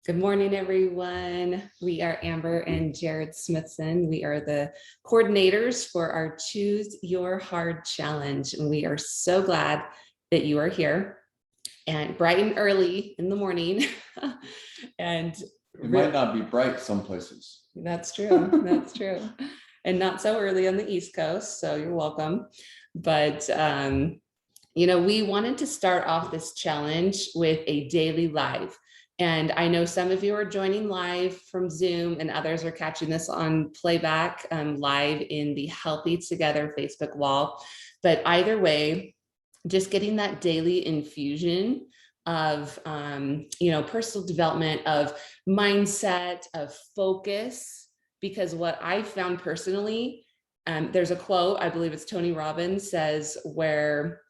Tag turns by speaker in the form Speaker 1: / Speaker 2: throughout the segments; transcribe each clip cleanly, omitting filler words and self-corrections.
Speaker 1: Good morning, everyone. We are Amber and Jared Smithson. We are the coordinators for our Choose Your Hard Challenge. And we are so glad that you are here and bright and early in the morning. And
Speaker 2: it might not be bright some places.
Speaker 1: That's true. That's true. And not so early on the East Coast. So you're welcome. But, we wanted to start off this challenge with a daily live. And I know some of you are joining live from Zoom and others are catching this on playback live in the Healthy Together Facebook wall. But either way, just getting that daily infusion of, personal development, of mindset, of focus, because what I found personally, there's a quote, I believe it's Tony Robbins says, where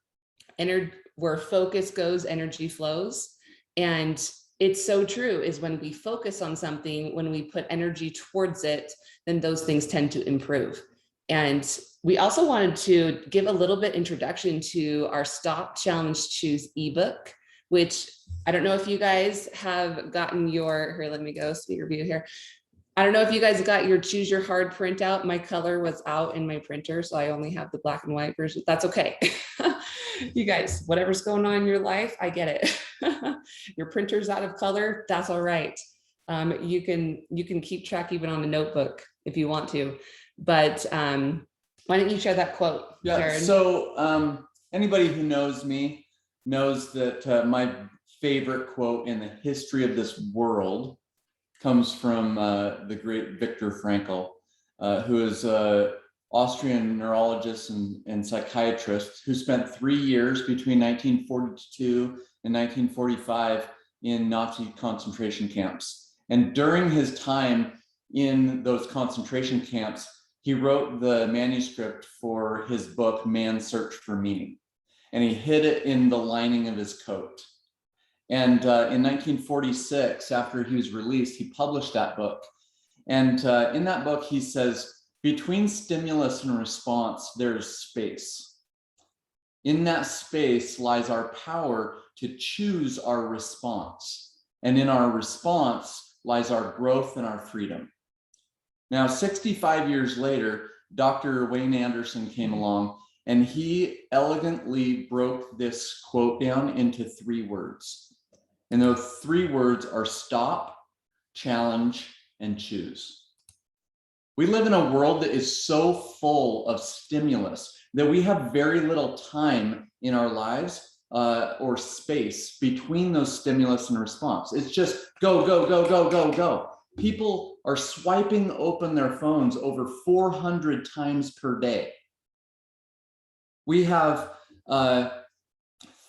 Speaker 1: focus goes, energy flows. And it's so true, is when we focus on something, when we put energy towards it, then those things tend to improve. And we also wanted to give a little bit introduction to our Stop Challenge Choose ebook, which I don't know if you guys have gotten here, let me go speed review here. I don't know if you guys got your Choose Your Hard printout. My color was out in my printer, so I only have the black and white version. That's okay. You guys, whatever's going on in your life, I get it. Your printer's out of color, that's all right. You can keep track even on a notebook if you want to. But why don't you share that quote, Jared?
Speaker 2: So anybody who knows me knows that my favorite quote in the history of this world comes from the great Viktor Frankl, who is an Austrian neurologist and psychiatrist who spent 3 years between 1942 and 1945 in Nazi concentration camps. And during his time in those concentration camps, he wrote the manuscript for his book, Man's Search for Meaning. And he hid it in the lining of his coat. And in 1946, after he was released, he published that book. And in that book, he says, between stimulus and response, there's space. In that space lies our power to choose our response. And in our response lies our growth and our freedom. Now, 65 years later, Dr. Wayne Anderson came along and he elegantly broke this quote down into 3 words. And those 3 words are stop, challenge, and choose. We live in a world that is so full of stimulus that we have very little time in our lives or space between those stimulus and response. It's just go, go, go, go, go, go. People are swiping open their phones over 400 times per day. We have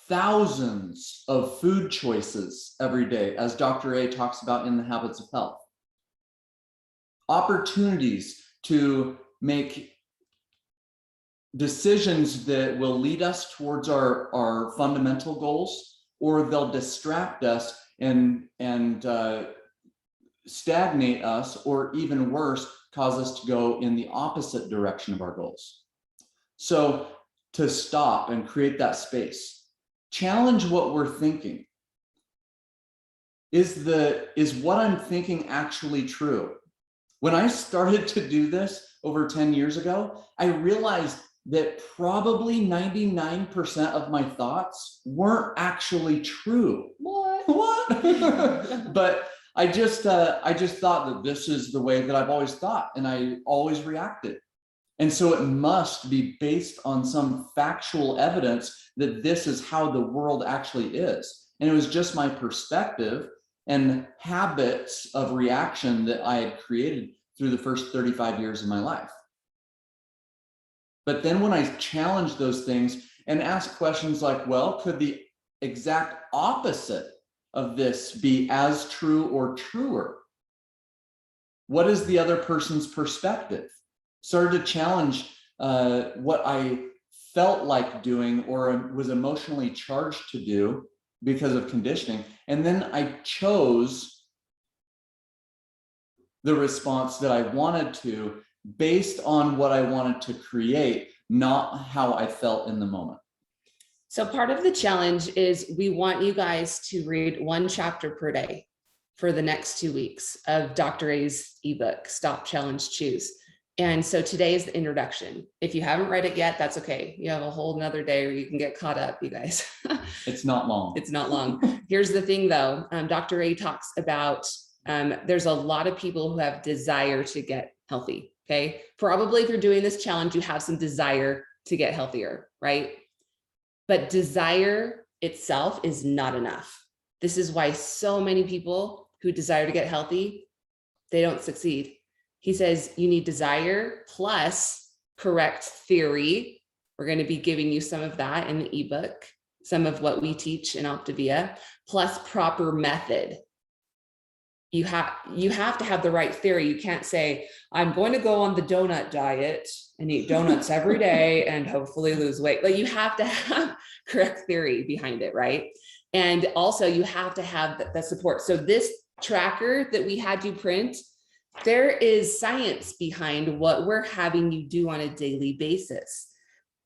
Speaker 2: thousands of food choices every day, as Dr. A talks about in The Habits of Health. Opportunities to make decisions that will lead us towards our fundamental goals, or they'll distract us and stagnate us, or even worse, cause us to go in the opposite direction of our goals. So to stop and create that space, challenge what we're thinking. Is what I'm thinking actually true? When I started to do this over 10 years ago, I realized that probably 99% of my thoughts weren't actually true. What? But I just thought that this is the way that I've always thought, and I always reacted. And so it must be based on some factual evidence that this is how the world actually is. And it was just my perspective and habits of reaction that I had created through the first 35 years of my life. But then when I challenged those things and asked questions like, well, could the exact opposite of this be as true or truer? What is the other person's perspective? Started to challenge what I felt like doing or was emotionally charged to do because of conditioning. And then I chose the response that I wanted to based on what I wanted to create, not how I felt in the moment.
Speaker 1: So part of the challenge is we want you guys to read 1 chapter per day. for the next 2 weeks of Dr. A's ebook, Stop, Challenge, Choose. And so today is the introduction. If you haven't read it yet, that's okay. You have a whole nother day where you can get caught up, you guys.
Speaker 2: It's not long.
Speaker 1: It's not long. Here's the thing though, Dr. A talks about, there's a lot of people who have desire to get healthy, okay? Probably if you're doing this challenge, you have some desire to get healthier, right? But desire itself is not enough. This is why so many people who desire to get healthy, they don't succeed. He says you need desire plus correct theory. We're going to be giving you some of that in the ebook, some of what we teach in Optavia, plus proper method. You have to have the right theory. You can't say, I'm going to go on the donut diet and eat donuts every day and hopefully lose weight. Like, you have to have correct theory behind it, right? And also you have to have the support. So this tracker that we had you print, there is science behind what we're having you do on a daily basis.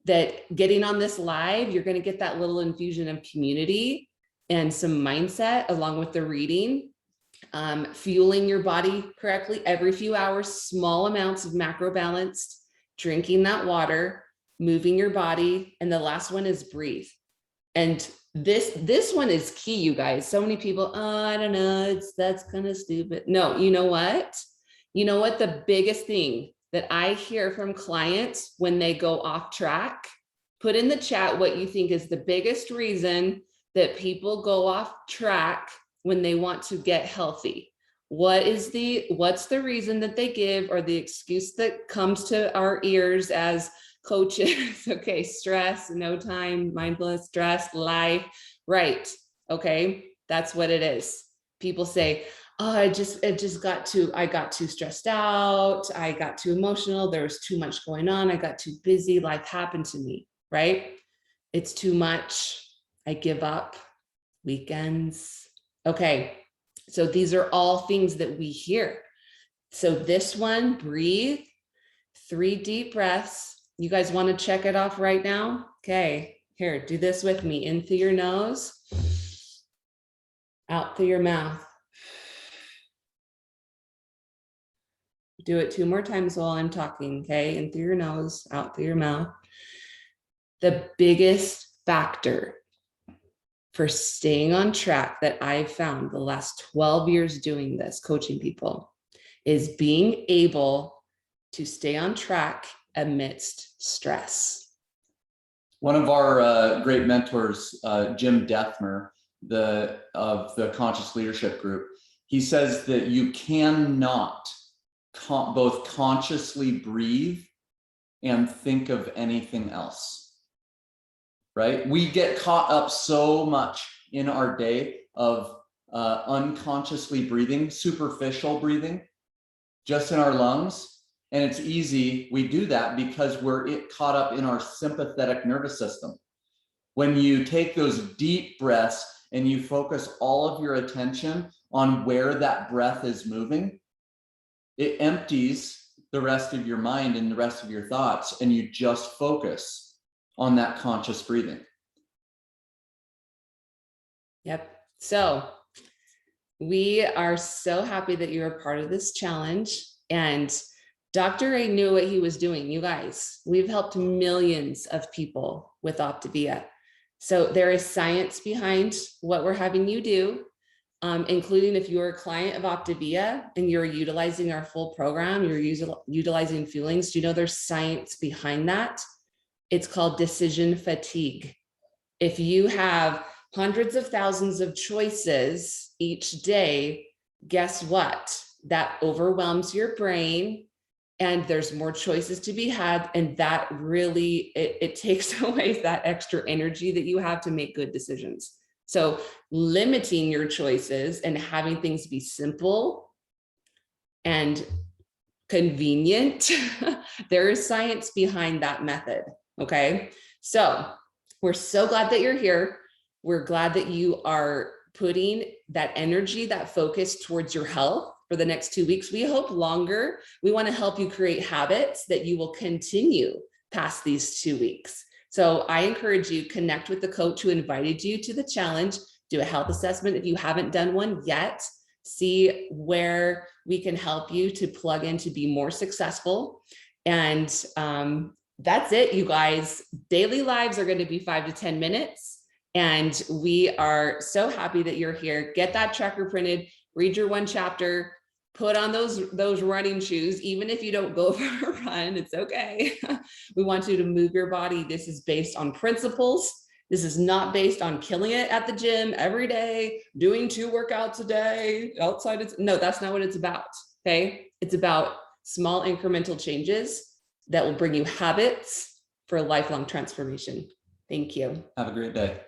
Speaker 1: That getting on this live, you're going to get that little infusion of community and some mindset along with the reading, fueling your body correctly every few hours, small amounts of macro balanced, drinking that water, moving your body. And the last one is breathe. And this one is key, you guys. So many people, oh, I don't know, that's kind of stupid. No, you know what? You know what? The biggest thing that I hear from clients when they go off track, put in the chat what you think is the biggest reason that people go off track when they want to get healthy. What's the reason that they give, or the excuse that comes to our ears as coaches? Okay, stress, no time, mindfulness, stress, life, right? Okay, that's what it is. People say, oh, I got too stressed out. I got too emotional. There was too much going on. I got too busy. Life happened to me, right? It's too much. I give up. Weekends. Okay. So these are all things that we hear. So this one, breathe, 3 deep breaths. You guys want to check it off right now? Okay. Here, do this with me. In through your nose, out through your mouth. Do it 2 more times while I'm talking, okay? In through your nose, out through your mouth. The biggest factor for staying on track that I've found the last 12 years doing this, coaching people, is being able to stay on track amidst stress.
Speaker 2: One of our great mentors, Jim Dethmer, of the Conscious Leadership Group, he says that you cannot both consciously breathe and think of anything else, right? We get caught up so much in our day of unconsciously breathing, superficial breathing, just in our lungs. And it's easy, we do that because we're caught up in our sympathetic nervous system. When you take those deep breaths and you focus all of your attention on where that breath is moving, it empties the rest of your mind and the rest of your thoughts, and you just focus on that conscious breathing.
Speaker 1: Yep. So we are so happy that you're a part of this challenge. And Dr. A knew what he was doing. You guys, we've helped millions of people with Optavia. So there is science behind what we're having you do. Including if you're a client of Optavia and you're utilizing our full program, you're utilizing Fuelings, do you know there's science behind that? It's called decision fatigue. If you have hundreds of thousands of choices each day, guess what? That overwhelms your brain and there's more choices to be had. And that really, it takes away that extra energy that you have to make good decisions. So limiting your choices and having things be simple and convenient, there is science behind that method, okay? So we're so glad that you're here. We're glad that you are putting that energy, that focus towards your health for the next 2 weeks. We hope longer. We want to help you create habits that you will continue past these 2 weeks. So I encourage you, connect with the coach who invited you to the challenge, do a health assessment if you haven't done one yet. see where we can help you to plug in to be more successful. And that's it, you guys. Daily lives are going to be 5 to 10 minutes. And we are so happy that you're here. Get that tracker printed, read your 1 chapter, put on those running shoes. Even if you don't go for a run, it's okay. We want you to move your body. This is based on principles. This is not based on killing it at the gym every day, doing 2 workouts a day outside. No, that's not what it's about. Okay. It's about small incremental changes that will bring you habits for lifelong transformation. Thank you.
Speaker 2: Have a great day.